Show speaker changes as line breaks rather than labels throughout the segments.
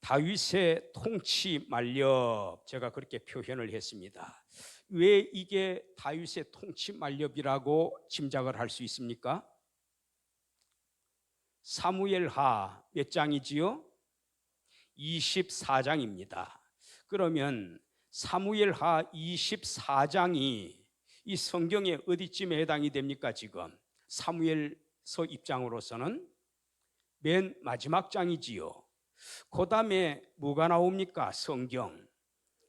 다윗의 통치 만렵, 제가 그렇게 표현을 했습니다. 왜 이게 다윗의 통치 만렵이라고 짐작을 할 수 있습니까? 사무엘하 몇 장이지요? 24장입니다. 그러면 사무엘하 24장이 이 성경의 어디쯤에 해당이 됩니까? 지금 사무엘서 입장으로서는 맨 마지막 장이지요. 그 다음에 뭐가 나옵니까? 성경.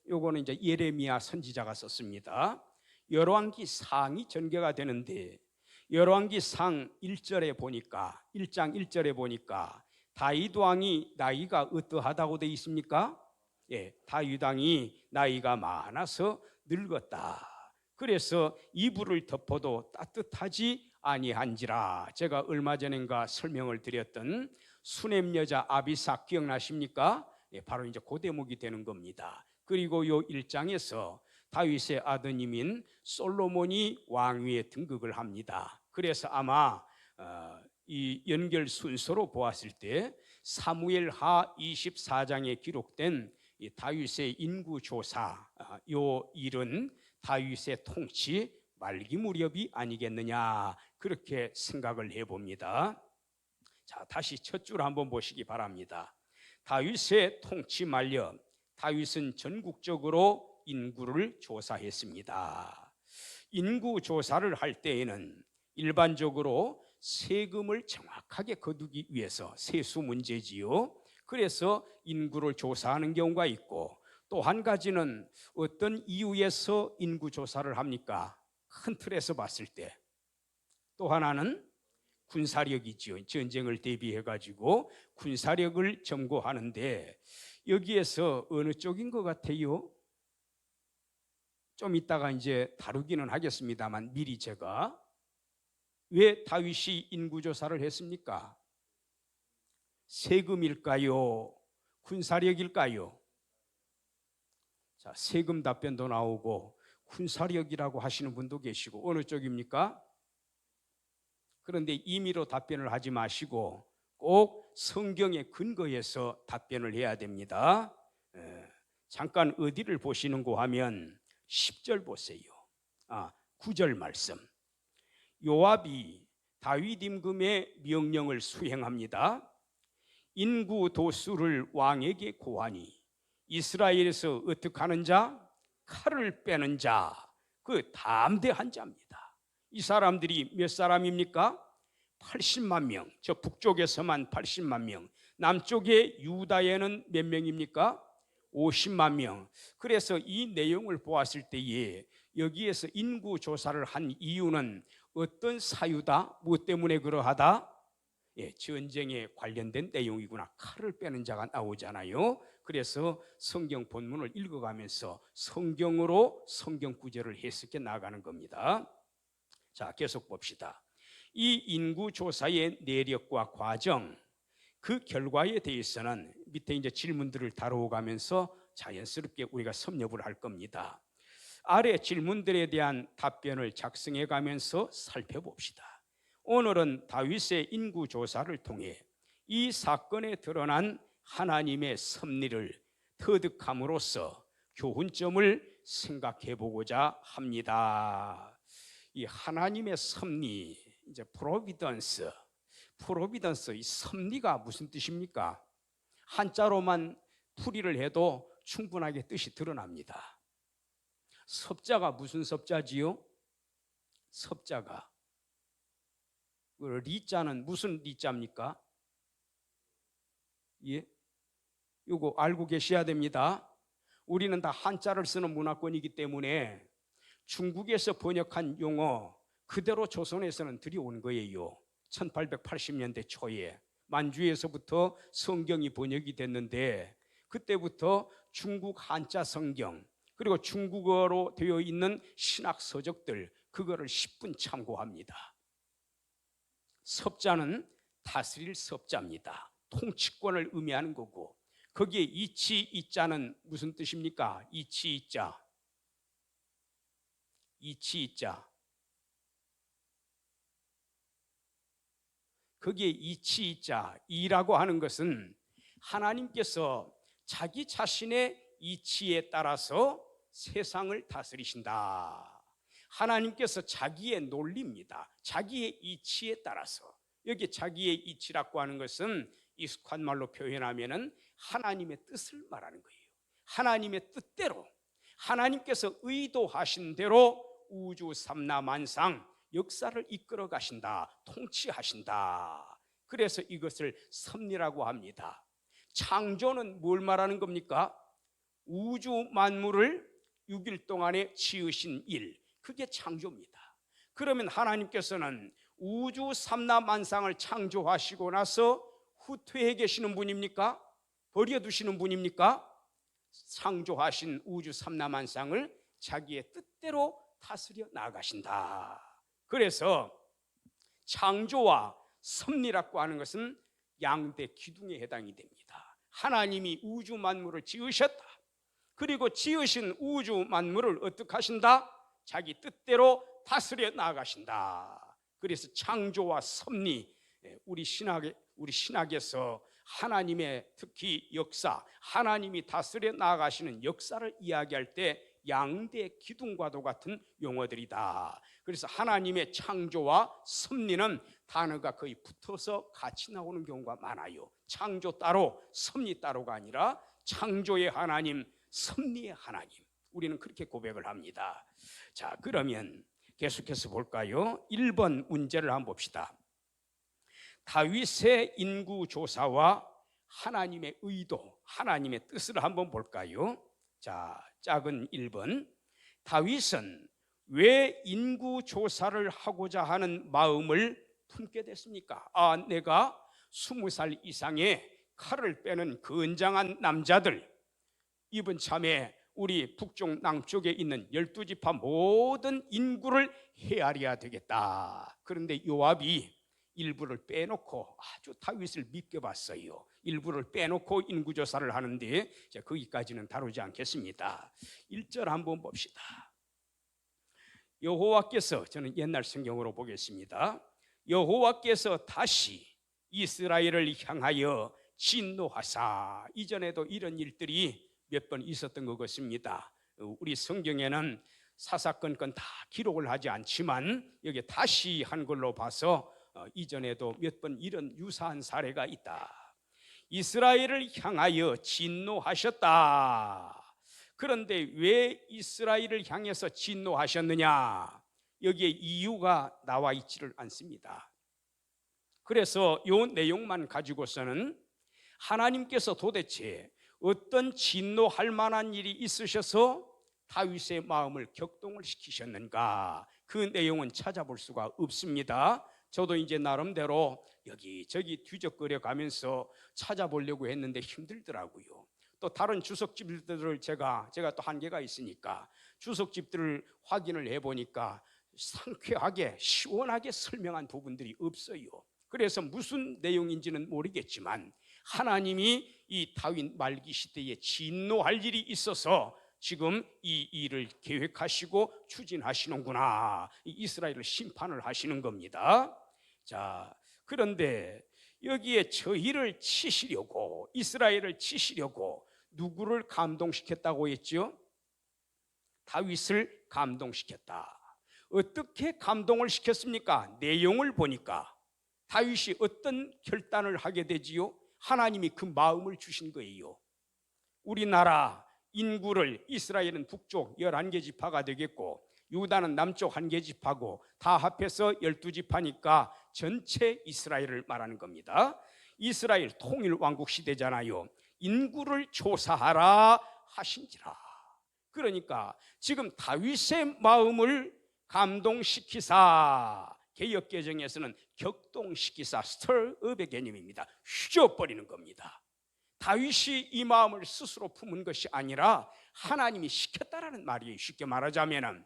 요거는 이제 예레미야 선지자가 썼습니다. 열왕기 상이 전개가 되는데 열왕기 상 1절에 보니까 1장 1절에 보니까 다윗 왕이 나이가 어떠하다고 되어 있습니까? 예, 다윗 왕이 나이가 많아서 늙었다. 그래서 이불을 덮어도 따뜻하지 아니한지라. 제가 얼마 전인가 설명을 드렸던 수넴 여자 아비삭 기억나십니까? 예, 바로 이제 그 대목이 되는 겁니다. 그리고 요 1장에서 다윗의 아드님인 솔로몬이 왕위에 등극을 합니다. 그래서 아마 이 연결 순서로 보았을 때 사무엘하 24장에 기록된 이 다윗의 인구 조사, 요 일은 다윗의 통치 말기 무렵이 아니겠느냐, 그렇게 생각을 해봅니다. 자, 다시 첫 줄 한번 보시기 바랍니다. 다윗의 통치 말년, 다윗은 전국적으로 인구를 조사했습니다. 인구 조사를 할 때에는 일반적으로 세금을 정확하게 거두기 위해서 세수 문제지요. 그래서 인구를 조사하는 경우가 있고, 또 한 가지는 어떤 이유에서 인구 조사를 합니까? 큰 틀에서 봤을 때. 또 하나는 군사력이죠. 전쟁을 대비해 가지고 군사력을 점거하는데, 여기에서 어느 쪽인 것 같아요? 좀 이따가 이제 다루기는 하겠습니다만 미리 제가, 왜 다윗이 인구조사를 했습니까? 세금일까요? 군사력일까요? 자, 세금 답변도 나오고 군사력이라고 하시는 분도 계시고, 어느 쪽입니까? 그런데 임의로 답변을 하지 마시고 꼭 성경의 근거에서 답변을 해야 됩니다. 잠깐 어디를 보시는고 하면 10절 보세요. 9절 말씀. 요압이 다윗 임금의 명령을 수행합니다. 인구 도수를 왕에게 고하니 이스라엘에서 어떻게 하는 자? 칼을 빼는 자, 그 담대한 자입니다. 이 사람들이 몇 사람입니까? 80만 명. 저 북쪽에서만 80만 명. 남쪽의 유다에는 몇 명입니까? 50만 명. 그래서 이 내용을 보았을 때에 여기에서 인구 조사를 한 이유는 어떤 사유다? 무엇 때문에 그러하다? 예, 전쟁에 관련된 내용이구나. 칼을 빼는 자가 나오잖아요. 그래서 성경 본문을 읽어가면서 성경으로 성경 구절을 해석해 나가는 겁니다. 자, 계속 봅시다. 이 인구 조사의 내력과 과정, 그 결과에 대해서는 밑에 이제 질문들을 다루어가면서 자연스럽게 우리가 섭렵을 할 겁니다. 아래 질문들에 대한 답변을 작성해 가면서 살펴봅시다. 오늘은 다윗의 인구 조사를 통해 이 사건에 드러난 하나님의 섭리를 터득함으로써 교훈점을 생각해 보고자 합니다. 이 하나님의 섭리, 이제 프로비던스, 이 섭리가 무슨 뜻입니까? 한자로만 풀이를 해도 충분하게 뜻이 드러납니다. 섭자가 무슨 섭자지요? 섭자가 리자는 무슨 리자입니까? 예, 이거 알고 계셔야 됩니다. 우리는 다 한자를 쓰는 문화권이기 때문에 중국에서 번역한 용어 그대로 조선에서는 들여온 거예요. 1880년대 초에 만주에서부터 성경이 번역이 됐는데, 그때부터 중국 한자 성경 그리고 중국어로 되어 있는 신학 서적들, 그거를 10분 참고합니다. 섭자는 다스릴 섭자입니다. 통치권을 의미하는 거고, 거기에 이치 이자는 무슨 뜻입니까? 이치 이자. 거기에 이치 이자, 이라고 하는 것은 하나님께서 자기 자신의 이치에 따라서 세상을 다스리신다. 하나님께서 자기의 논리입니다. 자기의 이치에 따라서. 여기 자기의 이치라고 하는 것은 익숙한 말로 표현하면은 하나님의 뜻을 말하는 거예요. 하나님의 뜻대로, 하나님께서 의도하신 대로 우주 삼라만상 역사를 이끌어 가신다, 통치하신다. 그래서 이것을 섭리라고 합니다. 창조는 뭘 말하는 겁니까? 우주 만물을 6일 동안에 지으신 일, 그게 창조입니다. 그러면 하나님께서는 우주 삼라만상을 창조하시고 나서 후퇴해 계시는 분입니까? 버려두시는 분입니까? 창조하신 우주 삼라만상을 자기의 뜻대로 다스려 나가신다. 그래서 창조와 섭리라고 하는 것은 양대 기둥에 해당이 됩니다. 하나님이 우주 만물을 지으셨다. 그리고 지으신 우주 만물을 어떻게 하신다? 자기 뜻대로 다스려 나가신다. 그래서 창조와 섭리, 우리 신학에서 하나님의 특히 역사, 하나님이 다스려 나가시는 역사를 이야기할 때 양대 기둥과도 같은 용어들이다. 그래서 하나님의 창조와 섭리는 단어가 거의 붙어서 같이 나오는 경우가 많아요. 창조 따로 섭리 따로가 아니라 창조의 하나님, 섭리의 하나님, 우리는 그렇게 고백을 합니다. 자, 그러면 계속해서 볼까요? 1번 문제를 한번 봅시다. 다윗의 인구조사와 하나님의 의도, 하나님의 뜻을 한번 볼까요? 자, 작은 1번. 다윗은 왜 인구조사를 하고자 하는 마음을 품게 됐습니까? 내가 20살 이상의 칼을 빼는 건장한 남자들, 이번 참에 우리 북쪽 남쪽에 있는 12지파 모든 인구를 헤아려야 되겠다. 그런데 요압이 일부를 빼놓고 아주 다윗을 믿게 봤어요. 일부를 빼놓고 인구조사를 하는데 거기까지는 다루지 않겠습니다. 1절 한번 봅시다. 여호와께서, 저는 옛날 성경으로 보겠습니다. 여호와께서 다시 이스라엘을 향하여 진노하사. 이전에도 이런 일들이 몇 번 있었던 것 같습니다. 우리 성경에는 사사건건 다 기록을 하지 않지만 여기 다시 한 걸로 봐서 이전에도 몇 번 이런 유사한 사례가 있다. 이스라엘을 향하여 진노하셨다. 그런데 왜 이스라엘을 향해서 진노하셨느냐? 여기에 이유가 나와 있지를 않습니다. 그래서 이 내용만 가지고서는 하나님께서 도대체 어떤 진노할 만한 일이 있으셔서 다윗의 마음을 격동을 시키셨는가? 그 내용은 찾아볼 수가 없습니다. 저도 이제 나름대로 여기저기 뒤적거려 가면서 찾아보려고 했는데 힘들더라고요. 또 다른 주석집들을 제가 또 한계가 있으니까 주석집들을 확인을 해보니까 상쾌하게 시원하게 설명한 부분들이 없어요. 그래서 무슨 내용인지는 모르겠지만 하나님이 이 다윗 말기 시대에 진노할 일이 있어서 지금 이 일을 계획하시고 추진하시는구나. 이스라엘을 심판을 하시는 겁니다. 자, 그런데 여기에 저희를 치시려고, 이스라엘을 치시려고 누구를 감동시켰다고 했죠? 다윗을 감동시켰다. 어떻게 감동을 시켰습니까? 내용을 보니까 다윗이 어떤 결단을 하게 되지요? 하나님이 그 마음을 주신 거예요. 우리나라 인구를, 이스라엘은 북쪽 11개 지파가 되겠고 유다는 남쪽 1개 지파고 다 합해서 12지파니까 전체 이스라엘을 말하는 겁니다. 이스라엘 통일 왕국 시대잖아요. 인구를 조사하라 하신지라. 그러니까 지금 다윗의 마음을 감동시키사, 개역개정에서는 격동시키사, 스tirup의 개념입니다. 휘저어버리는 겁니다. 다윗이 이 마음을 스스로 품은 것이 아니라 하나님이 시켰다라는 말이에요. 쉽게 말하자면은.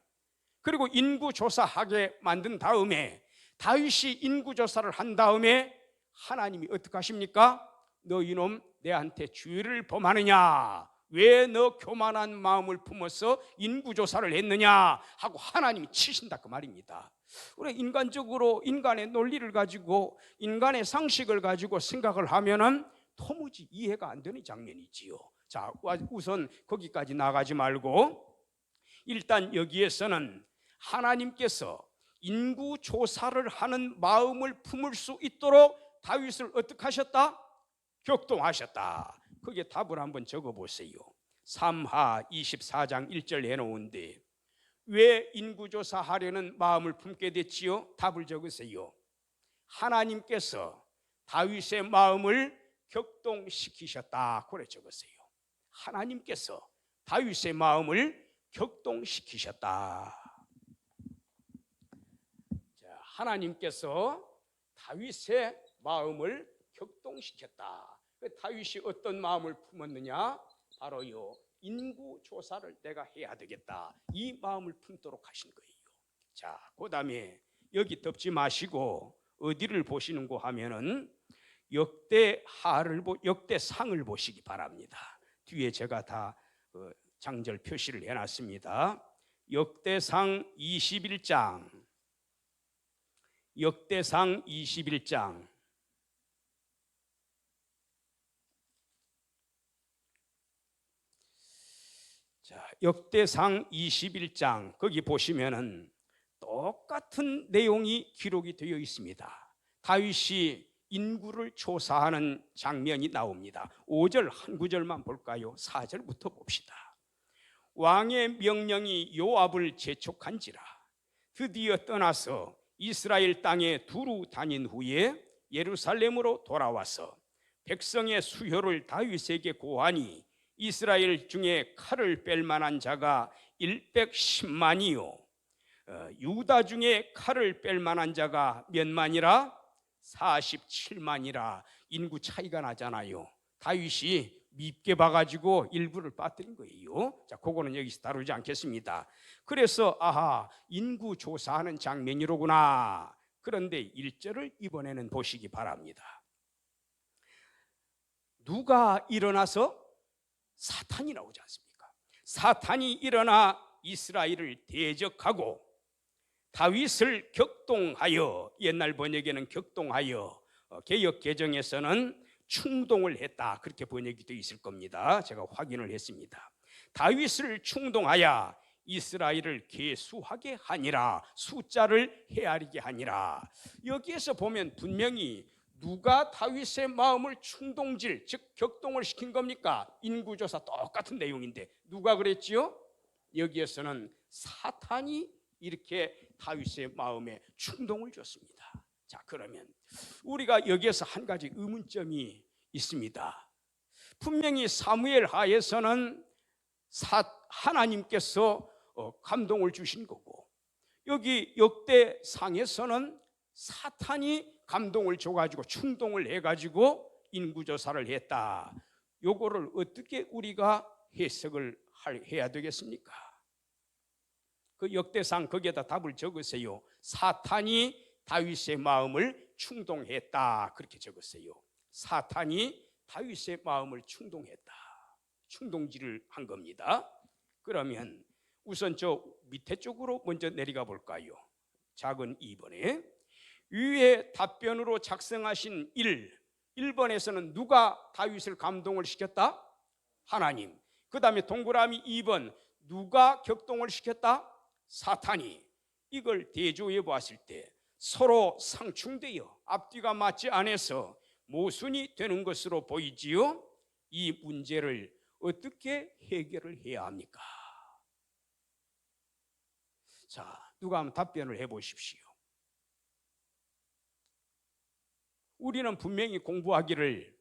그리고 인구조사하게 만든 다음에, 다윗이 인구조사를 한 다음에 하나님이 어떻게 하십니까? 너 이놈 내한테 죄를 범하느냐? 왜 너 교만한 마음을 품어서 인구조사를 했느냐? 하고 하나님이 치신다 그 말입니다. 우리 인간적으로 인간의 논리를 가지고 인간의 상식을 가지고 생각을 하면은 도무지 이해가 안 되는 장면이지요. 자, 우선 거기까지 나가지 말고 일단 여기에서는 하나님께서 인구 조사를 하는 마음을 품을 수 있도록 다윗을 어떻게 하셨다? 격동하셨다. 거기에 답을 한번 적어보세요. 삼하 24장 1절 해놓은데 왜 인구조사하려는 마음을 품게 됐지요? 답을 적으세요. 하나님께서 다윗의 마음을 격동시키셨다. 그래 적으세요. 하나님께서 다윗의 마음을 격동시키셨다. 자, 하나님께서 다윗의 마음을 격동시켰다. 다윗이 어떤 마음을 품었느냐? 바로요, 인구 조사를 내가 해야 되겠다, 이 마음을 품도록 하신 거예요. 자, 그 다음에 여기 덮지 마시고 어디를 보시는고 하면은 역대상을 보시기 바랍니다. 뒤에 제가 다 장절 표시를 해놨습니다. 역대상 21장, 역대상 21장. 자, 역대상 21장 거기 보시면은 똑같은 내용이 기록이 되어 있습니다. 다윗이 인구를 조사하는 장면이 나옵니다. 5절 한 구절만 볼까요? 4절부터 봅시다. 왕의 명령이 요압을 재촉한지라 드디어 떠나서 이스라엘 땅에 두루 다닌 후에 예루살렘으로 돌아와서 백성의 수효를 다윗에게 고하니 이스라엘 중에 칼을 뺄 만한 자가 110만이요 유다 중에 칼을 뺄 만한 자가 몇 만이라? 47만이라. 인구 차이가 나잖아요. 다윗이 밉게 봐가지고 일부를 빠뜨린 거예요. 자, 그거는 여기서 다루지 않겠습니다. 그래서 아하, 인구 조사하는 장면이로구나. 그런데 1절을 이번에는 보시기 바랍니다. 누가 일어나서? 사탄이 나오지 않습니까? 사탄이 일어나 이스라엘을 대적하고 다윗을 격동하여, 옛날 번역에는 격동하여, 개역 개정에서는 충동을 했다, 그렇게 번역이 되어 있을 겁니다. 제가 확인을 했습니다. 다윗을 충동하여 이스라엘을 계수하게 하니라, 숫자를 헤아리게 하니라. 여기에서 보면 분명히 누가 다윗의 마음을 충동질, 즉 격동을 시킨 겁니까? 인구조사 똑같은 내용인데 누가 그랬지요? 여기에서는 사탄이 이렇게 다윗의 마음에 충동을 줬습니다. 자, 그러면 우리가 여기에서 한 가지 의문점이 있습니다. 분명히 사무엘 하에서는 하나님께서 감동을 주신 거고, 여기 역대상에서는 사탄이 감동을 줘가지고 충동을 해가지고 인구조사를 했다. 요거를 어떻게 우리가 해석을 해야 되겠습니까? 그 역대상 거기에다 답을 적으세요. 사탄이 다윗의 마음을 충동했다, 그렇게 적으세요. 사탄이 다윗의 마음을 충동했다, 충동질을 한 겁니다. 그러면 우선 저 밑에 쪽으로 먼저 내려가 볼까요? 작은 2번에 위의 답변으로 작성하신 1번에서는 누가 다윗을 감동을 시켰다? 하나님. 그 다음에 동그라미 2번, 누가 격동을 시켰다? 사탄이. 이걸 대조해 보았을 때 서로 상충되어 앞뒤가 맞지 않아서 모순이 되는 것으로 보이지요. 이 문제를 어떻게 해결을 해야 합니까? 자, 누가 한번 답변을 해 보십시오. 우리는 분명히 공부하기를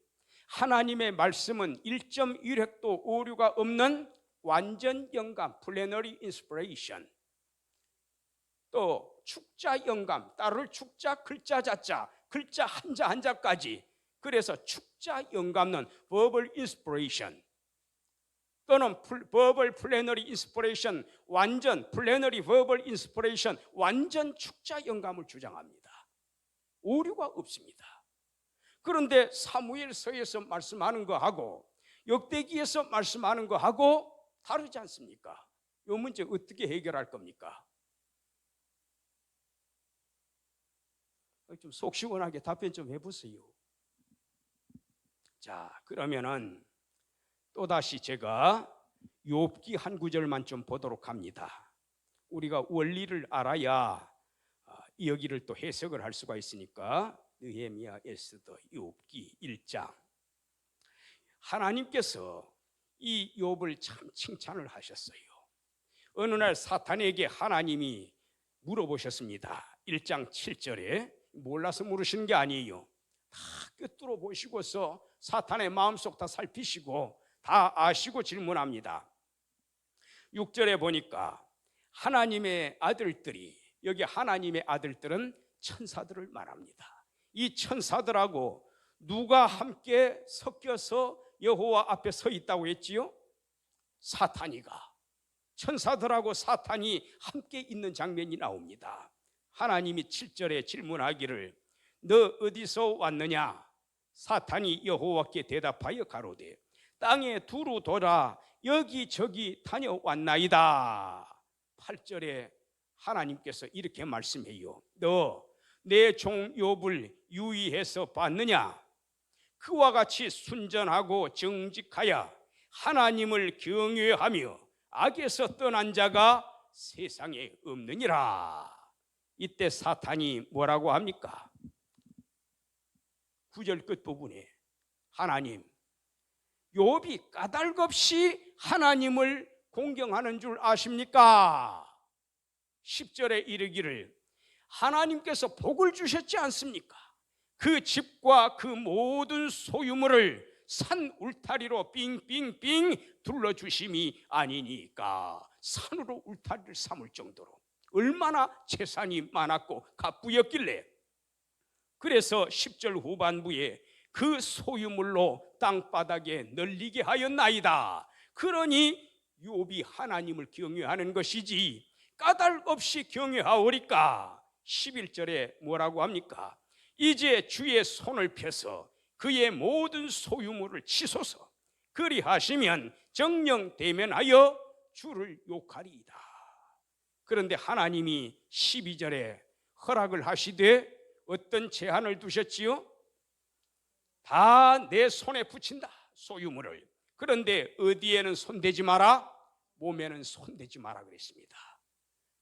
하나님의 말씀은 1.1획도 오류가 없는 완전 영감, 플래너리 인스피레이션, 또 축자 영감, 따를 축자, 글자 자자, 글자 한자 한자까지, 그래서 축자 영감은 verbal inspiration 또는 verbal plenary inspiration, 완전 plenary verbal inspiration, 완전 축자 영감을 주장합니다. 오류가 없습니다. 그런데 사무엘서에서 말씀하는 거하고 역대기에서 말씀하는 거하고 다르지 않습니까? 이 문제 어떻게 해결할 겁니까? 좀 속 시원하게 답변 좀 해보세요. 자, 그러면은 또 또다시 제가 욥기 한 구절만 좀 보도록 합니다. 우리가 원리를 알아야 여기를 또 해석을 할 수가 있으니까 느헤미야, 에스더, 욥기 1장. 하나님께서 이 욥을 참 칭찬을 하셨어요. 어느 날 사탄에게 하나님이 물어보셨습니다. 1장 7절에 몰라서 물으시는 게 아니에요. 다 꿰뚫어 보시고서 사탄의 마음속 다 살피시고 다 아시고 질문합니다. 6절에 보니까 하나님의 아들들이, 여기 하나님의 아들들은 천사들을 말합니다. 이 천사들하고 누가 함께 섞여서 여호와 앞에 서 있다고 했지요? 사탄이가. 천사들하고 사탄이 함께 있는 장면이 나옵니다. 하나님이 7절에 질문하기를 너 어디서 왔느냐? 사탄이 여호와께 대답하여 가로되 땅에 두루 돌아 여기저기 다녀왔나이다. 8절에 하나님께서 이렇게 말씀해요. 너 내 종 욥을 유의해서 봤느냐? 그와 같이 순전하고 정직하여 하나님을 경외하며 악에서 떠난 자가 세상에 없느니라. 이때 사탄이 뭐라고 합니까? 9절 끝부분에 하나님, 욥이 까닭없이 하나님을 공경하는 줄 아십니까? 10절에 이르기를 하나님께서 복을 주셨지 않습니까? 그 집과 그 모든 소유물을 산 울타리로 빙빙빙 둘러주심이 아니니까. 산으로 울타리를 삼을 정도로 얼마나 재산이 많았고 갑부였길래. 그래서 10절 후반부에 그 소유물로 땅바닥에 널리게 하였나이다. 그러니 욥이 하나님을 경외하는 것이지 까닭 없이 경외하오리까. 11절에 뭐라고 합니까? 이제 주의 손을 펴서 그의 모든 소유물을 치소서. 그리하시면 정령 대면하여 주를 욕하리이다. 그런데 하나님이 12절에 허락을 하시되 어떤 제한을 두셨지요? 다 내 손에 붙인다, 소유물을. 그런데 어디에는 손대지 마라, 몸에는 손대지 마라 그랬습니다.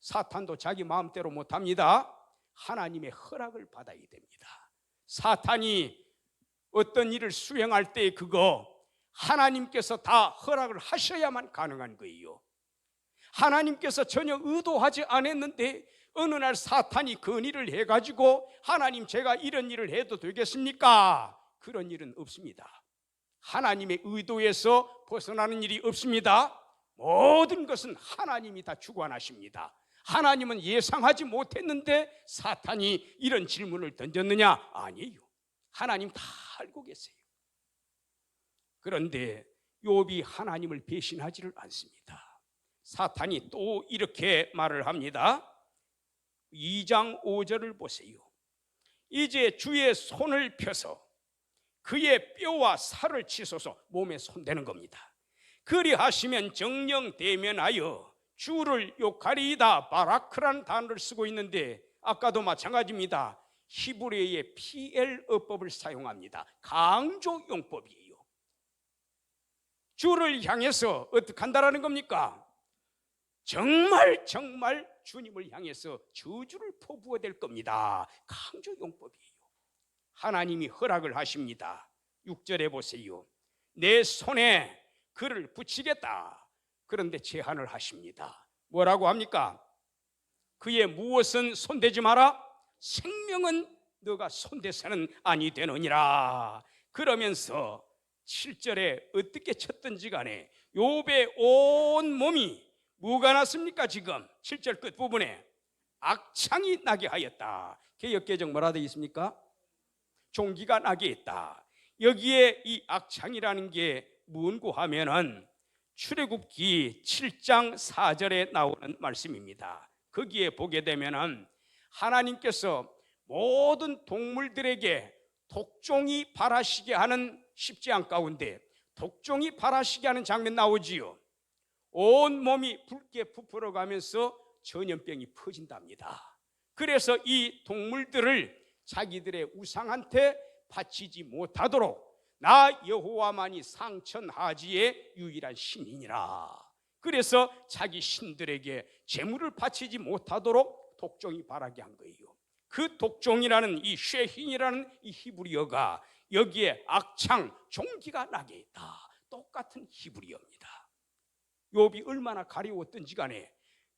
사탄도 자기 마음대로 못합니다. 하나님의 허락을 받아야 됩니다. 사탄이 어떤 일을 수행할 때 그거 하나님께서 다 허락을 하셔야만 가능한 거예요. 하나님께서 전혀 의도하지 않았는데 어느 날 사탄이 건의를 해가지고 하나님, 제가 이런 일을 해도 되겠습니까? 그런 일은 없습니다. 하나님의 의도에서 벗어나는 일이 없습니다. 모든 것은 하나님이 다 주관하십니다. 하나님은 예상하지 못했는데 사탄이 이런 질문을 던졌느냐? 아니에요. 하나님 다 알고 계세요. 그런데 욥이 하나님을 배신하지를 않습니다. 사탄이 또 이렇게 말을 합니다. 2장 5절을 보세요. 이제 주의 손을 펴서 그의 뼈와 살을 치소서. 몸에 손대는 겁니다. 그리하시면 정령 대면하여 주를 욕하리이다. 바라크라는 단어를 쓰고 있는데 아까도 마찬가지입니다. 히브리어의 PL어법을 사용합니다. 강조 용법이에요. 주를 향해서 어떻게 한다라는 겁니까? 정말 주님을 향해서 저주를 퍼부어야 될 겁니다. 강조 용법이에요. 하나님이 허락을 하십니다. 6절에 보세요. 내 손에 그를 붙이겠다. 그런데 제한을 하십니다. 뭐라고 합니까? 그의 무엇은 손대지 마라? 생명은 너가 손대서는 아니 되느니라. 그러면서 7절에 어떻게 쳤든지 간에 욥의 온 몸이 뭐가 났습니까? 지금 7절 끝부분에 악창이 나게 하였다. 개역개정 뭐라 되어 있습니까? 종기가 나게 했다. 여기에 이 악창이라는 게 뭔고 하면은 출애굽기 7장 4절에 나오는 말씀입니다. 거기에 보게 되면은 하나님께서 모든 동물들에게 독종이 발하시게 하는 십지안 가운데 독종이 발하시게 하는 장면 나오지요. 온 몸이 붉게 부풀어 가면서 전염병이 퍼진답니다. 그래서 이 동물들을 자기들의 우상한테 바치지 못하도록 나 여호와만이 상천하지의 유일한 신이니라. 그래서 자기 신들에게 제물을 바치지 못하도록 독종이 바라게 한 거예요. 그 독종이라는 이 쉐힌이라는 이 히브리어가 여기에 악창, 종기가 나게 했다. 똑같은 히브리어입니다. 욥이 얼마나 가려웠던지 간에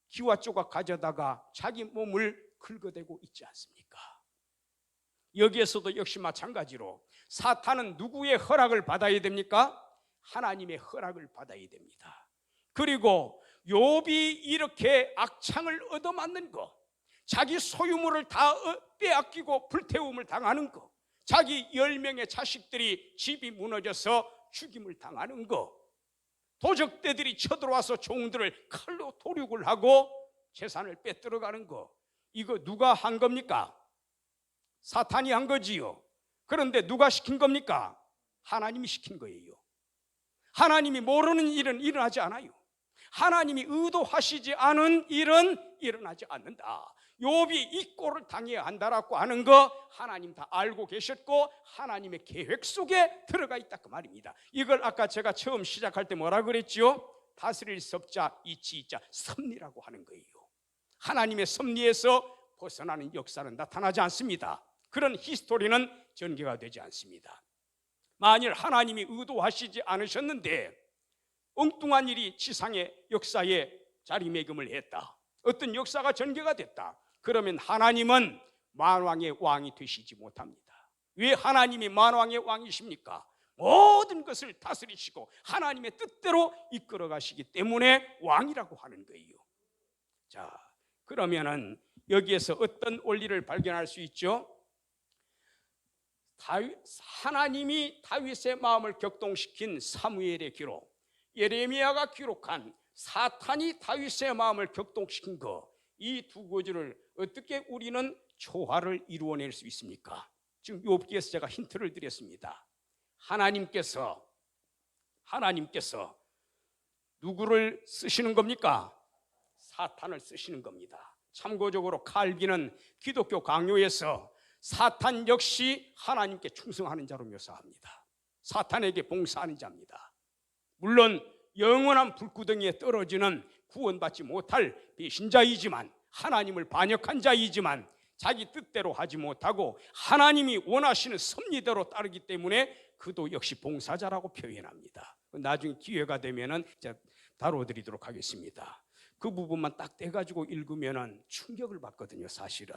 기와 조각 가져다가 자기 몸을 긁어대고 있지 않습니까? 여기에서도 역시 마찬가지로 사탄은 누구의 허락을 받아야 됩니까? 하나님의 허락을 받아야 됩니다. 그리고 욥이 이렇게 악창을 얻어맞는 거, 자기 소유물을 다 빼앗기고 불태움을 당하는 거, 자기 10명의 자식들이 집이 무너져서 죽임을 당하는 거, 도적대들이 쳐들어와서 종들을 칼로 도륙을 하고 재산을 빼들어가는 거, 이거 누가 한 겁니까? 사탄이 한 거지요. 그런데 누가 시킨 겁니까? 하나님이 시킨 거예요. 하나님이 모르는 일은 일어나지 않아요. 하나님이 의도하시지 않은 일은 일어나지 않는다. 욥이 이 꼴을 당해야 한다라고 하는 거 하나님 다 알고 계셨고 하나님의 계획 속에 들어가 있다 그 말입니다. 이걸 아까 제가 처음 시작할 때 뭐라 그랬죠? 다스릴 섭자 이치이자 섭리라고 하는 거예요. 하나님의 섭리에서 벗어나는 역사는 나타나지 않습니다. 그런 히스토리는 전개가 되지 않습니다. 만일 하나님이 의도하시지 않으셨는데 엉뚱한 일이 지상의 역사에 자리매김을 했다, 어떤 역사가 전개가 됐다, 그러면 하나님은 만왕의 왕이 되시지 못합니다. 왜 하나님이 만왕의 왕이십니까? 모든 것을 다스리시고 하나님의 뜻대로 이끌어 가시기 때문에 왕이라고 하는 거예요. 자, 그러면은 여기에서 어떤 원리를 발견할 수 있죠? 하나님이 다윗의 마음을 격동시킨 사무엘의 기록, 예레미야가 기록한 사탄이 다윗의 마음을 격동시킨 거, 이 두 구절을 어떻게 우리는 조화를 이루어낼 수 있습니까? 지금 욥기에서 제가 힌트를 드렸습니다. 하나님께서 누구를 쓰시는 겁니까? 사탄을 쓰시는 겁니다. 참고적으로 칼빈은 기독교 강요에서 사탄 역시 하나님께 충성하는 자로 묘사합니다. 사탄에게 봉사하는 자입니다. 물론 영원한 불구덩이에 떨어지는 구원받지 못할 배신자이지만, 하나님을 반역한 자이지만 자기 뜻대로 하지 못하고 하나님이 원하시는 섭리대로 따르기 때문에 그도 역시 봉사자라고 표현합니다. 나중에 기회가 되면은 제가 다뤄드리도록 하겠습니다. 그 부분만 딱 떼가지고 읽으면은 충격을 받거든요. 사실은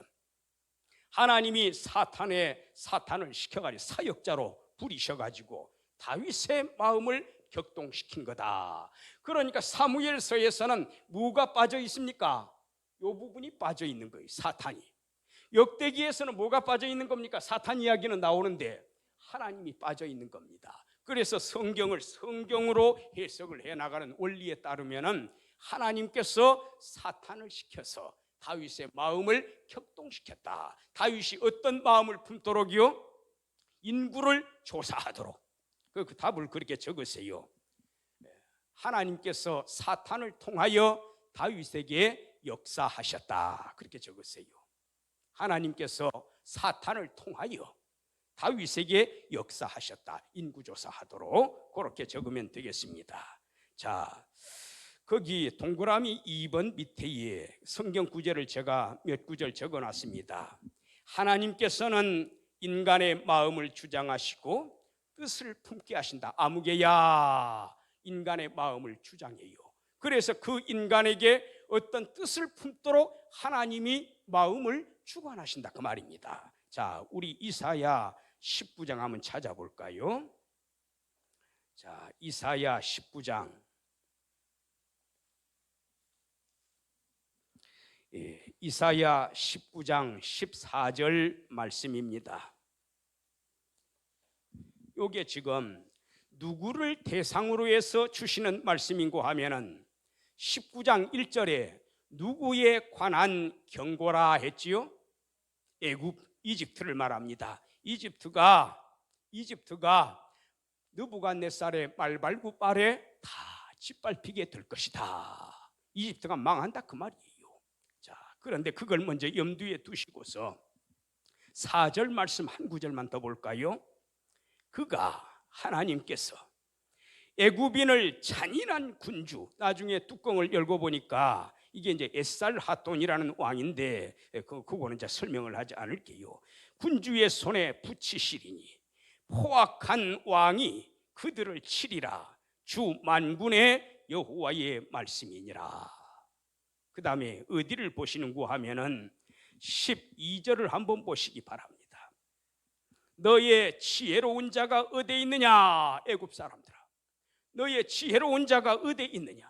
하나님이 사탄을 시켜가지고 사역자로 부리셔가지고 다윗의 마음을 격동시킨 거다. 그러니까 사무엘서에서는 뭐가 빠져 있습니까? 이 부분이 빠져 있는 거예요. 사탄이. 역대기에서는 뭐가 빠져 있는 겁니까? 사탄 이야기는 나오는데 하나님이 빠져 있는 겁니다. 그래서 성경으로 해석을 해나가는 원리에 따르면은 하나님께서 사탄을 시켜서 다윗의 마음을 격동시켰다. 다윗이 어떤 마음을 품도록이요? 인구를 조사하도록. 그 답을 그렇게 적으세요. 하나님께서 사탄을 통하여 다윗에게 역사하셨다. 그렇게 적으세요. 하나님께서 사탄을 통하여 다윗에게 역사하셨다. 인구조사하도록 그렇게 적으면 되겠습니다. 자, 거기 동그라미 2번 밑에에 성경 구절을 제가 몇 구절 적어놨습니다. 하나님께서는 인간의 마음을 주장하시고 뜻을 품게 하신다. 아무개야 인간의 마음을 주장해요. 그래서 그 인간에게 어떤 뜻을 품도록 하나님이 마음을 주관하신다 그 말입니다. 자, 우리 이사야 19장 한번 찾아볼까요? 자, 이사야 19장. 이사야 19장 14절 말씀입니다. 이게 지금 누구를 대상으로 해서 주시는 말씀인고 하면은 19장 1절에 누구에 관한 경고라 했지요? 애굽, 이집트를 말합니다. 이집트가 느부갓네살의 말발굽발에 다 짓밟히게 될 것이다. 이집트가 망한다 그 말이에요. 자, 그런데 그걸 먼저 염두에 두시고서 4절 말씀 한 구절만 더 볼까요? 그가 하나님께서 애굽인을 잔인한 군주, 나중에 뚜껑을 열고 보니까 이게 이제 에살하돈이라는 왕인데 그거는 이제 설명을 하지 않을게요. 군주의 손에 붙이시리니 포악한 왕이 그들을 치리라. 주 만군의 여호와의 말씀이니라. 그 다음에 어디를 보시는고 하면은 12절을 한번 보시기 바랍니다. 너의 지혜로운 자가 어디에 있느냐? 애굽 사람들아, 너의 지혜로운 자가 어디에 있느냐?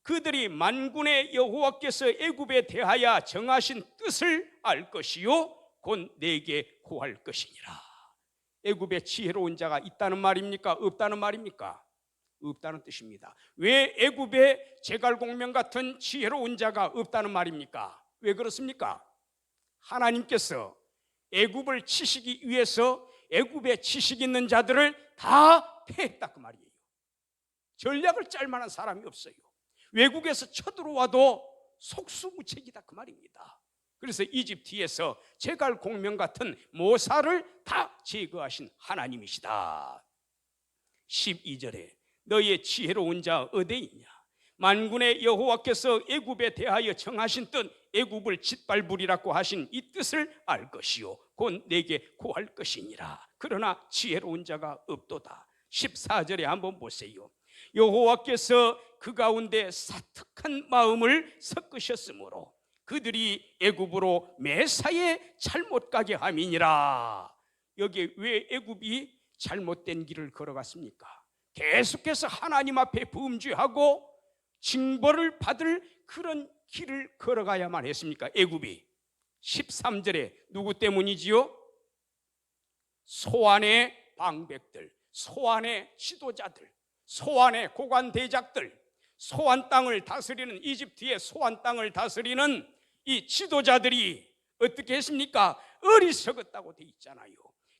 그들이 만군의 여호와께서 애굽에 대하여 정하신 뜻을 알 것이요 곧 내게 구할 것이니라. 애굽에 지혜로운 자가 있다는 말입니까? 없다는 말입니까? 없다는 뜻입니다. 왜 애굽에 제갈공명 같은 지혜로운 자가 없다는 말입니까? 왜 그렇습니까? 하나님께서 애굽을 치시기 위해서 애굽에 지식 있는 자들을 다 패했다 그 말이에요. 전략을 짤 만한 사람이 없어요. 외국에서 쳐들어와도 속수무책이다 그 말입니다. 그래서 이집트에서 제갈공명 같은 모사를 다 제거하신 하나님이시다. 12절에 너의 지혜로운 자 어디에 있냐? 만군의 여호와께서 애굽에 대하여 정하신 뜻, 애굽을 짓밟으리라고 하신 이 뜻을 알 것이요 곧 내게 구할 것이니라. 그러나 지혜로운 자가 없도다. 14절에 한번 보세요. 여호와께서 그 가운데 사특한 마음을 섞으셨으므로 그들이 애굽으로 매사에 잘못 가게 함이니라. 여기 왜 애굽이 잘못된 길을 걸어갔습니까? 계속해서 하나님 앞에 범죄하고 징벌을 받을 그런 길을 걸어가야만 했습니까? 애굽이. 13절에 누구 때문이지요? 소환의 방백들, 소환의 지도자들, 소환의 고관대작들, 소환 땅을 다스리는, 이집트의 소환 땅을 다스리는 이 지도자들이 어떻게 했습니까? 어리석었다고 돼 있잖아요.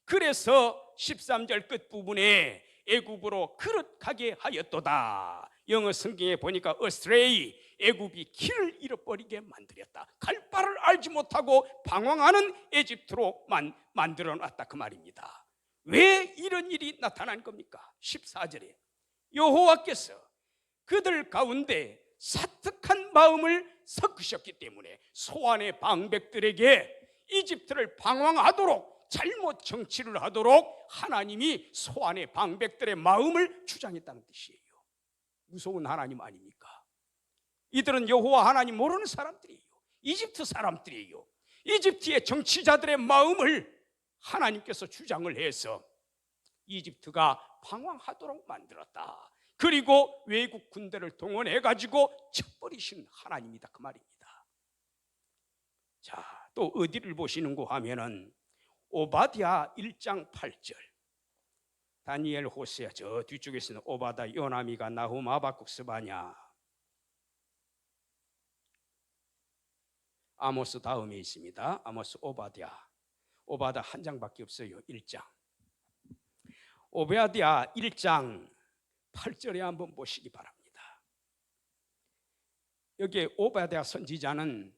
그래서 13절 끝부분에 애굽으로 그릇하게 하였도다. 영어 성경에 보니까 astray, 애굽이 길을 잃어버리게 만들었다. 갈 바를 알지 못하고 방황하는 이집트로 만들어놨다 그 말입니다. 왜 이런 일이 나타난 겁니까? 14절에 여호와께서 그들 가운데 사특한 마음을 섞으셨기 때문에 소환의 방백들에게 이집트를 방황하도록, 잘못 정치를 하도록 하나님이 소환의 방백들의 마음을 주장했다는 뜻이에요. 무서운 하나님 아닙니까? 이들은 여호와 하나님 모르는 사람들이에요. 이집트 사람들이에요. 이집트의 정치자들의 마음을 하나님께서 주장을 해서 이집트가 방황하도록 만들었다. 그리고 외국 군대를 동원해가지고 쳐버리신 하나님이다 그 말입니다. 자, 또 어디를 보시는고 하면은 오바댜 1장 8절, 다니엘, 호세아, 저 뒤쪽에 있는 오바다, 요나미가, 나훔, 아바국, 스바냐, 아모스 다음에 있습니다. 아모스, 오바댜. 오바다 한 장밖에 없어요. 1장. 오바댜 1장 8절에 한번 보시기 바랍니다. 여기 오바댜 선지자는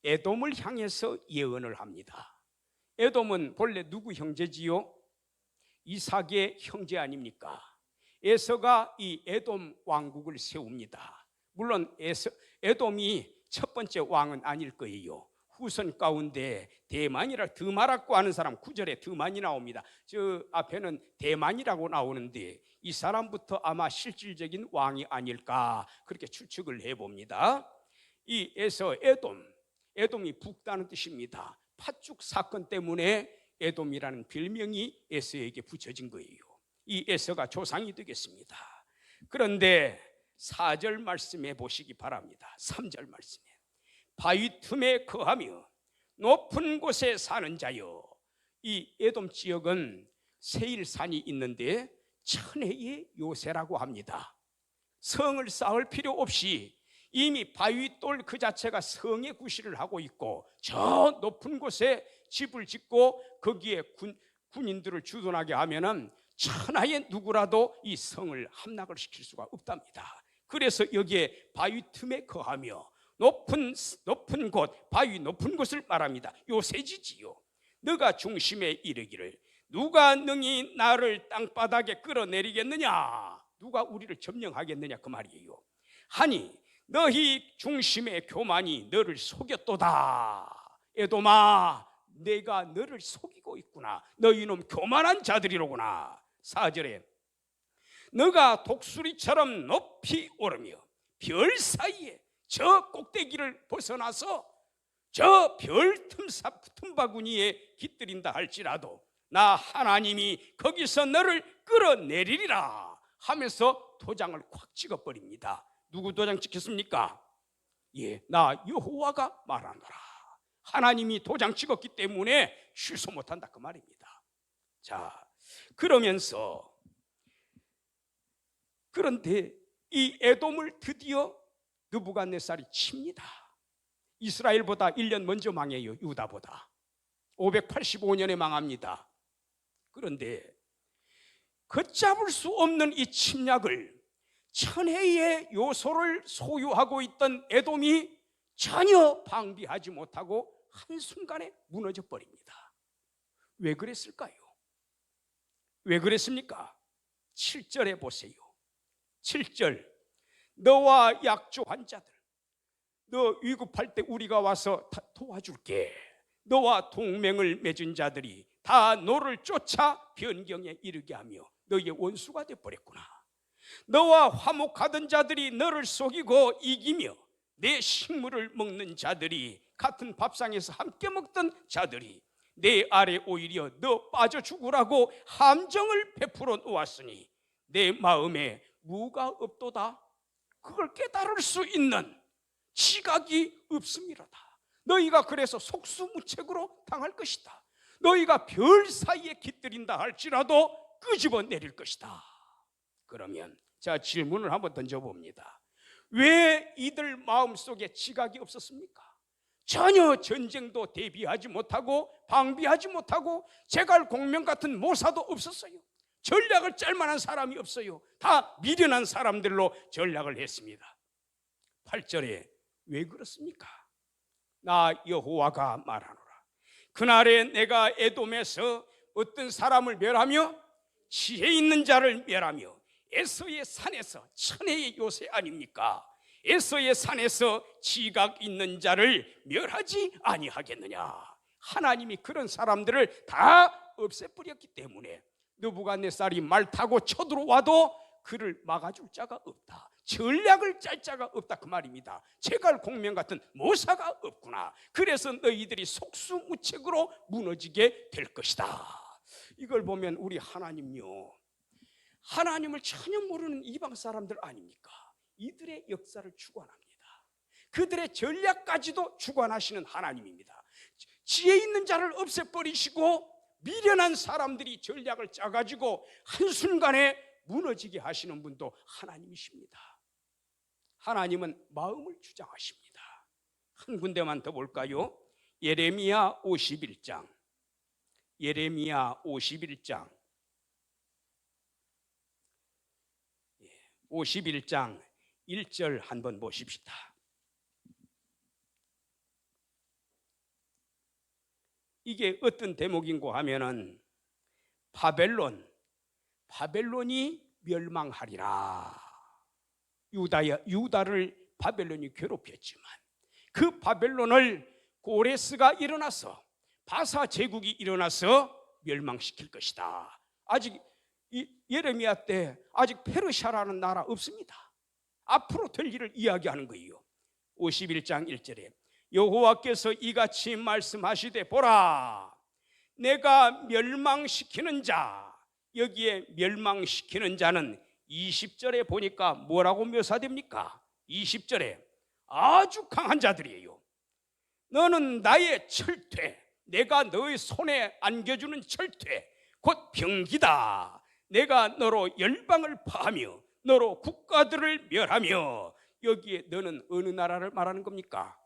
에돔을 향해서 예언을 합니다. 에돔은 본래 누구 형제지요? 이삭의 형제 아닙니까? 에서가 이 에돔 왕국을 세웁니다. 물론 에돔이 첫 번째 왕은 아닐 거예요. 후손 가운데 대만이라, 드마라고 하는 사람, 9절에 드만이 나옵니다. 저 앞에는 대만이라고 나오는데 이 사람부터 아마 실질적인 왕이 아닐까 그렇게 추측을 해봅니다. 이 에서, 에돔이 붓다는 뜻입니다. 팥죽 사건 때문에 에돔이라는 별명이 에서에게 붙여진 거예요. 이 에서가 조상이 되겠습니다. 그런데 4절 말씀에 보시기 바랍니다. 3절 말씀에 바위 틈에 거하며 높은 곳에 사는 자여. 이 에돔 지역은 세일산이 있는데 천혜의 요새라고 합니다. 성을 쌓을 필요 없이 이미 바위돌 그 자체가 성의 구실을 하고 있고, 저 높은 곳에 집을 짓고 거기에 군인들을 주둔하게 하면은 천하의 누구라도 이 성을 함락을 시킬 수가 없답니다. 그래서 여기에 바위 틈에 거하며 높은 곳, 바위 높은 곳을 말합니다. 요새지지요. 너가 중심에 이르기를 누가 능히 나를 땅바닥에 끌어내리겠느냐? 누가 우리를 점령하겠느냐 그 말이에요. 하니 너희 중심의 교만이 너를 속였도다. 에돔아, 내가 너를 속이고 있구나. 너희 이놈 교만한 자들이로구나. 4절에 너가 독수리처럼 높이 오르며 별 사이에 저 꼭대기를 벗어나서 저 별 틈바구니에 깃들인다 할지라도 나 하나님이 거기서 너를 끌어내리리라 하면서 도장을 콱 찍어버립니다. 누구 도장 찍혔습니까? 예, 나 여호와가 말하노라. 하나님이 도장 찍었기 때문에 취소 못한다 그 말입니다. 자, 그런데 이 에돔을 드디어 느부갓네살이 칩니다. 이스라엘보다 1년 먼저 망해요. 유다보다 585년에 망합니다. 그런데 걷잡을 수 없는 이 침략을 천혜의 요소를 소유하고 있던 에돔이 전혀 방비하지 못하고 한순간에 무너져 버립니다. 왜 그랬을까요? 왜 그랬습니까? 7절에 보세요. 7절 너와 약조한 자들, 너 위급할 때 우리가 와서 도와줄게. 너와 동맹을 맺은 자들이 다 너를 쫓아 변경에 이르게 하며 너희의 원수가 되어버렸구나. 너와 화목하던 자들이 너를 속이고 이기며 내 식물을 먹는 자들이, 같은 밥상에서 함께 먹던 자들이 내 아래 오히려 너 빠져 죽으라고 함정을 베풀어 놓았으니 내 마음에 무가 없도다. 그걸 깨달을 수 있는 지각이 없음이로다. 너희가 그래서 속수무책으로 당할 것이다. 너희가 별 사이에 깃들인다 할지라도 끄집어 내릴 것이다. 그러면 자, 질문을 한번 던져봅니다. 왜 이들 마음속에 지각이 없었습니까? 전혀 전쟁도 대비하지 못하고 방비하지 못하고 제갈 공명 같은 모사도 없었어요. 전략을 짤 만한 사람이 없어요. 다 미련한 사람들로 전략을 했습니다. 8절에 왜 그렇습니까? 나 여호와가 말하노라. 그날에 내가 에돔에서 어떤 사람을 멸하며 지혜 있는 자를 멸하며 에서의 산에서, 천혜의 요새 아닙니까? 에서의 산에서 지각 있는 자를 멸하지 아니하겠느냐. 하나님이 그런 사람들을 다 없애버렸기 때문에 느부갓네살이 말 타고 쳐들어와도 그를 막아줄 자가 없다. 전략을 짤 자가 없다 그 말입니다. 제갈 공명 같은 모사가 없구나. 그래서 너희들이 속수무책으로 무너지게 될 것이다. 이걸 보면 우리 하나님요, 하나님을 전혀 모르는 이방 사람들 아닙니까? 이들의 역사를 주관합니다. 그들의 전략까지도 주관하시는 하나님입니다. 지혜 있는 자를 없애버리시고 미련한 사람들이 전략을 짜가지고 한순간에 무너지게 하시는 분도 하나님이십니다. 하나님은 마음을 주장하십니다. 한 군데만 더 볼까요? 예레미야 51장. 예레미야 51장 51장 1절 한번 보십시다. 이게 어떤 대목인고 하면은 바벨론이 멸망하리라. 유다를 바벨론이 괴롭혔지만 그 바벨론을 고레스가 일어나서, 바사 제국이 일어나서 멸망시킬 것이다. 아직 예레미야 때 아직 페르시아라는 나라 없습니다. 앞으로 될 일을 이야기하는 거예요. 51장 1절에 여호와께서 이같이 말씀하시되 보라, 내가 멸망시키는 자, 여기에 멸망시키는 자는 20절에 보니까 뭐라고 묘사됩니까? 20절에 아주 강한 자들이에요. 너는 나의 철퇴, 내가 너의 손에 안겨주는 철퇴, 곧 병기다. 내가 너로 열방을 파하며 너로 국가들을 멸하며. 여기에 너는 어느 나라를 말하는 겁니까?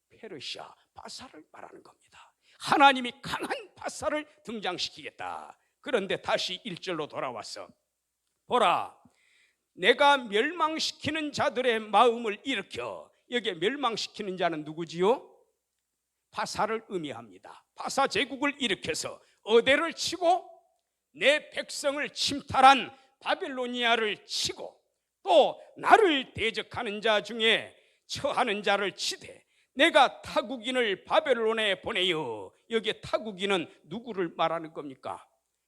페르시아, 바사를 말하는 겁니다. 하나님이 강한 바사를 등장시키겠다. 그런데 다시 1절로 돌아와서 보라, 내가 멸망시키는 자들의 마음을 일으켜. 여기에 멸망시키는 자는 누구지요? 바사를 의미합니다. 바사 제국을 일으켜서 어대를 치고 내 백성을 침탈한 바벨로니아를 치고 또 나를 대적하는 자 중에 처하는 자를 치되 내가 타국인을 바벨론에 보내요. 여기에 타국인은 누구를 말하는 겁니까?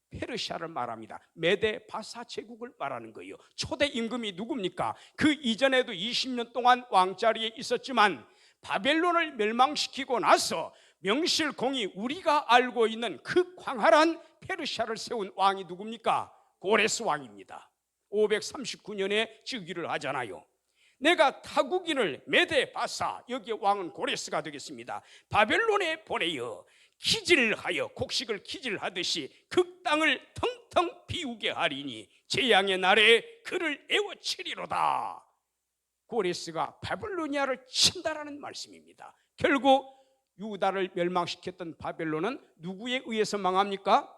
페르시아를 말합니다. 메데 바사 제국을 말하는 거예요. 초대 임금이 누굽니까? 그 이전에도 20년 동안 왕자리에 있었지만 바벨론을 멸망시키고 나서 명실공히 우리가 알고 있는 그 광활한 페르시아를 세운 왕이 누굽니까? 고레스 왕입니다. 539년에 즉위를 하잖아요. 내가 타국인을 메데 바사, 여기에 왕은 고레스가 되겠습니다. 바벨론에 보내어 기질하여, 곡식을 기질하듯이 그 땅을 텅텅 비우게 하리니 재앙의 날에 그를 에워치리로다. 고레스가 바벨로니아를 친다라는 말씀입니다. 결국 유다를 멸망시켰던 바벨론은 누구에 의해서 망합니까?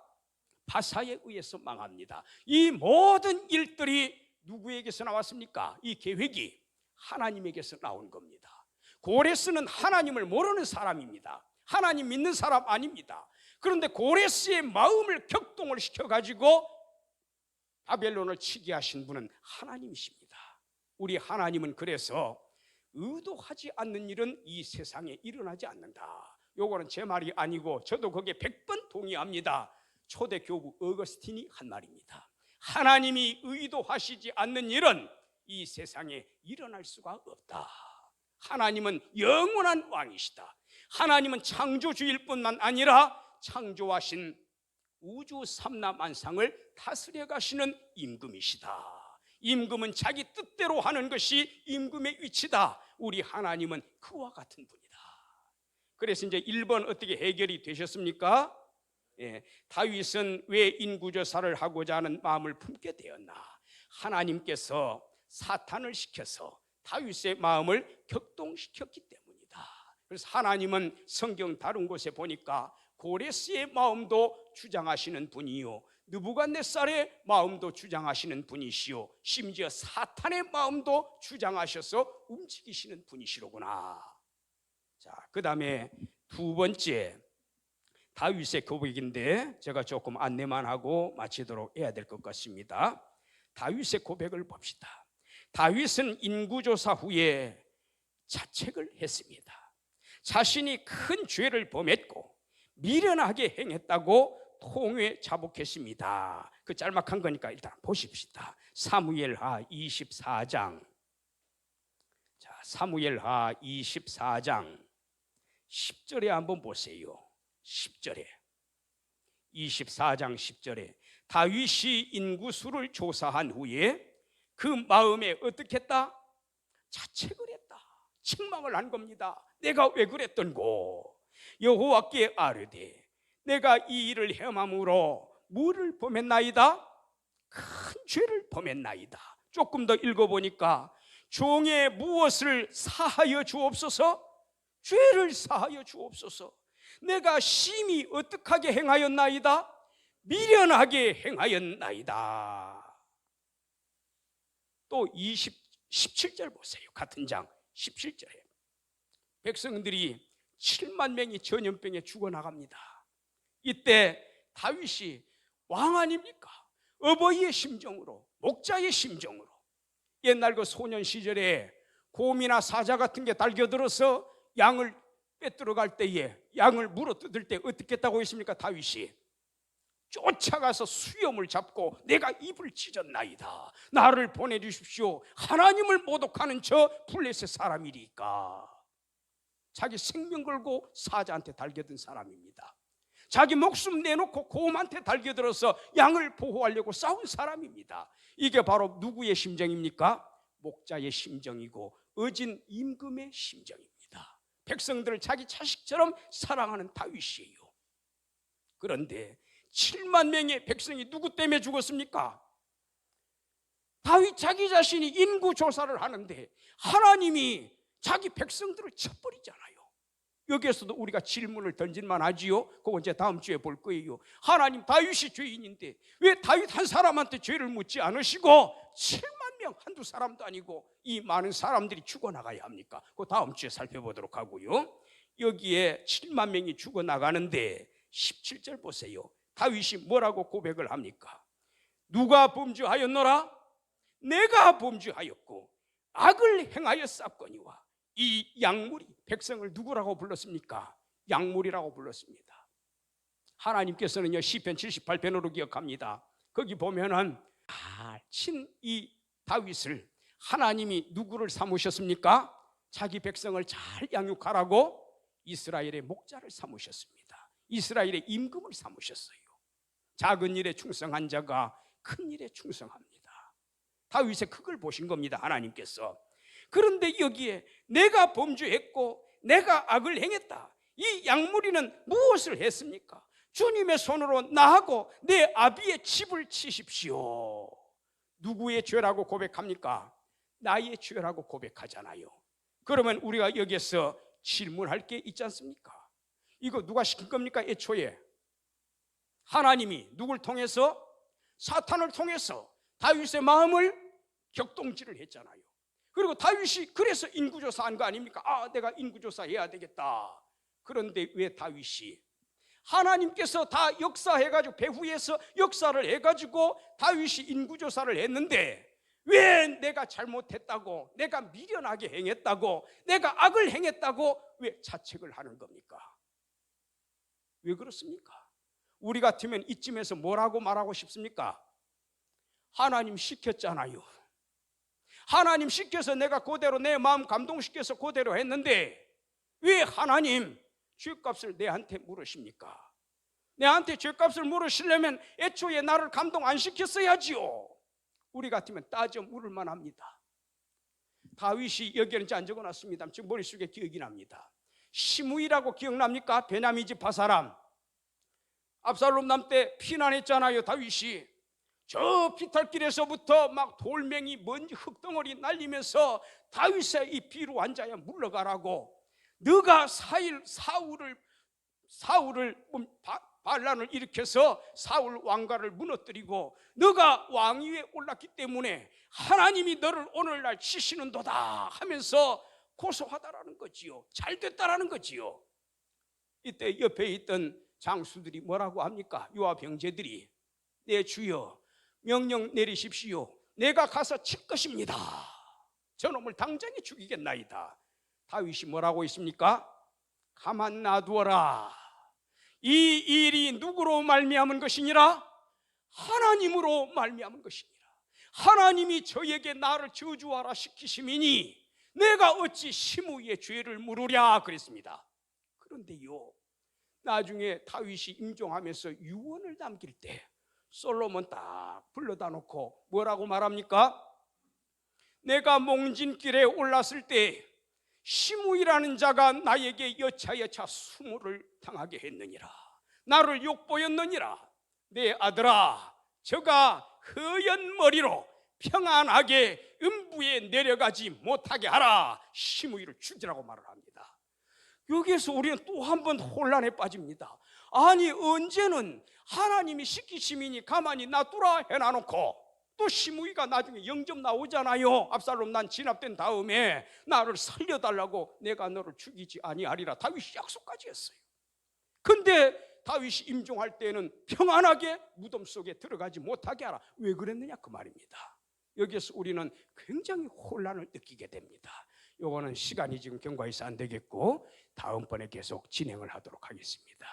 바사에 의해서 망합니다. 이 모든 일들이 누구에게서 나왔습니까? 이 계획이 하나님에게서 나온 겁니다. 고레스는 하나님을 모르는 사람입니다. 하나님 믿는 사람 아닙니다. 그런데 고레스의 마음을 격동을 시켜가지고 바벨론을 치게 하신 분은 하나님이십니다. 우리 하나님은 그래서 의도하지 않는 일은 이 세상에 일어나지 않는다. 요거는 제 말이 아니고 저도 거기에 100번 동의합니다. 초대 교부 어거스틴이 한 말입니다. 하나님이 의도하시지 않는 일은 이 세상에 일어날 수가 없다. 하나님은 영원한 왕이시다. 하나님은 창조주일 뿐만 아니라 창조하신 우주 삼라만상을 다스려 가시는 임금이시다. 임금은 자기 뜻대로 하는 것이 임금의 위치다. 우리 하나님은 그와 같은 분이다. 그래서 이제 1번 어떻게 해결이 되셨습니까? 다윗은 왜 인구조사를 하고자 하는 마음을 품게 되었나? 하나님께서 사탄을 시켜서 다윗의 마음을 격동시켰기 때문이다. 그래서 하나님은 성경 다른 곳에 보니까 고레스의 마음도 주장하시는 분이요, 느부갓네살의 마음도 주장하시는 분이시요, 심지어 사탄의 마음도 주장하셔서 움직이시는 분이시로구나. 자, 그 다음에 두 번째 다윗의 고백인데 제가 조금 안내만 하고 마치도록 해야 될 것 같습니다. 다윗의 고백을 봅시다. 다윗은 인구조사 후에 자책을 했습니다. 자신이 큰 죄를 범했고 미련하게 행했다고 통회 자복했습니다. 그 짤막한 거니까 일단 보십시다. 사무엘하 24장. 자, 사무엘하 24장 10절에 한번 보세요. 10절에 24장 10절에 다윗이 인구수를 조사한 후에 그 마음에 어떻게 했다? 자책을 했다. 책망을 한 겁니다. 내가 왜 그랬던고? 여호와께 아뢰되 내가 이 일을 행함으로 뭐를 범했나이다? 큰 죄를 범했나이다. 조금 더 읽어보니까 종의 무엇을 사하여 주옵소서? 죄를 사하여 주옵소서. 내가 심히 어떡하게 행하였나이다? 미련하게 행하였나이다. 또 17절 보세요. 같은 장 17절에 백성들이 7만 명이 전염병에 죽어나갑니다. 이때 다윗이 왕 아닙니까? 어버이의 심정으로, 목자의 심정으로, 옛날 그 소년 시절에 곰이나 사자 같은 게 달겨들어서 양을 빼들어갈 때에, 양을 물어뜯을 때 어떻게 했다고 했습니까? 다윗이 쫓아가서 수염을 잡고 내가 입을 찢었나이다. 나를 보내주십시오. 하나님을 모독하는 저 블레셋 사람이니까. 자기 생명 걸고 사자한테 달겨든 사람입니다. 자기 목숨 내놓고 곰한테 달겨들어서 양을 보호하려고 싸운 사람입니다. 이게 바로 누구의 심정입니까? 목자의 심정이고 어진 임금의 심정입니다. 백성들을 자기 자식처럼 사랑하는 다윗이에요. 그런데 7만 명의 백성이 누구 때문에 죽었습니까? 다윗 자기 자신이 인구 조사를 하는데 하나님이 자기 백성들을 쳐버리잖아요. 여기에서도 우리가 질문을 던질만 하지요. 그건 이제 다음 주에 볼 거예요. 하나님, 다윗이 죄인인데 왜 다윗 한 사람한테 죄를 묻지 않으시고 7만 명, 한두 사람도 아니고 이 많은 사람들이 죽어나가야 합니까? 그 다음 주에 살펴보도록 하고요. 여기에 7만 명이 죽어나가는데 17절 보세요. 다윗이 뭐라고 고백을 합니까? 누가 범죄하였노라? 내가 범죄하였고 악을 행하였사거니와. 이 약물이 백성을 누구라고 불렀습니까? 약물이라고 불렀습니다. 하나님께서는요, 시편 78편으로 기억합니다. 거기 보면은 친 이 다윗을 하나님이 누구를 삼으셨습니까? 자기 백성을 잘 양육하라고 이스라엘의 목자를 삼으셨습니다. 이스라엘의 임금을 삼으셨어요. 작은 일에 충성한 자가 큰 일에 충성합니다. 다윗의 그걸 보신 겁니다, 하나님께서. 그런데 여기에 내가 범죄했고 내가 악을 행했다. 이 약물이는 무엇을 했습니까? 주님의 손으로 나하고 내 아비의 집을 치십시오. 누구의 죄라고 고백합니까? 나의 죄라고 고백하잖아요. 그러면 우리가 여기에서 질문할 게 있지 않습니까? 이거 누가 시킨 겁니까? 애초에 하나님이 누굴 통해서? 사탄을 통해서 다윗의 마음을 격동질을 했잖아요. 그리고 다윗이 그래서 인구조사한 거 아닙니까? 내가 인구조사 해야 되겠다. 그런데 왜 다윗이 하나님께서 다 역사해가지고 배후에서 역사를 해가지고 다윗이 인구조사를 했는데 왜 내가 잘못했다고, 내가 미련하게 행했다고, 내가 악을 행했다고 왜 자책을 하는 겁니까? 왜 그렇습니까? 우리 같으면 이쯤에서 뭐라고 말하고 싶습니까? 하나님 시켰잖아요. 하나님 시켜서 내가 그대로 내 마음 감동시켜서 그대로 했는데 왜 하나님 죄값을 내한테 물으십니까? 내한테 죄값을 물으시려면 애초에 나를 감동 안 시켰어야지요. 우리 같으면 따져 물을 만합니다. 다윗이 여기에는 안 적어놨습니다. 지금 머릿속에 기억이 납니다. 시므이라고 기억납니까? 베냐민 지파 사람. 압살롬 남 때 피난했잖아요. 다윗이 저 피탈길에서부터 막 돌멩이 먼지 흙덩어리 날리면서 다윗의 이 비루 앉아야 물러가라고, 너가 사울을 반란을 일으켜서 사울 왕가를 무너뜨리고 너가 왕위에 올랐기 때문에 하나님이 너를 오늘날 치시는도다 하면서 고소하다라는 거지요. 잘 됐다라는 거지요. 이때 옆에 있던 장수들이 뭐라고 합니까? 요압 형제들이 내 주여 명령 내리십시오. 내가 가서 칠 것입니다. 저놈을 당장에 죽이겠나이다. 다윗이 뭐라고 있습니까? 가만 놔두어라. 이 일이 누구로 말미암은 것이니라? 하나님으로 말미암은 것이니라. 하나님이 저에게 나를 저주하라 시키심이니 내가 어찌 시므이의 죄를 물으랴 그랬습니다. 그런데요, 나중에 다윗이 임종하면서 유언을 남길 때 솔로몬 딱 불러다 놓고 뭐라고 말합니까? 내가 몽진길에 올랐을 때 시므이라는 자가 나에게 여차여차 수모를 당하게 했느니라. 나를 욕보였느니라. 내 아들아, 저가 허연 머리로 평안하게 음부에 내려가지 못하게 하라. 시므이를 죽이라고 말을 합니다. 여기에서 우리는 또 한 번 혼란에 빠집니다. 아니 언제는 하나님이 시키심이니 가만히 놔두라 해놔놓고 또 시므이가 나중에 영접 나오잖아요. 압살롬 난 진압된 다음에 나를 살려달라고 내가 너를 죽이지 아니하리라 다윗이 약속까지 했어요. 근데 다윗이 임종할 때는 평안하게 무덤 속에 들어가지 못하게 하라. 왜 그랬느냐 그 말입니다. 여기에서 우리는 굉장히 혼란을 느끼게 됩니다. 요거는 시간이 지금 경과해서 안 되겠고 다음번에 계속 진행을 하도록 하겠습니다.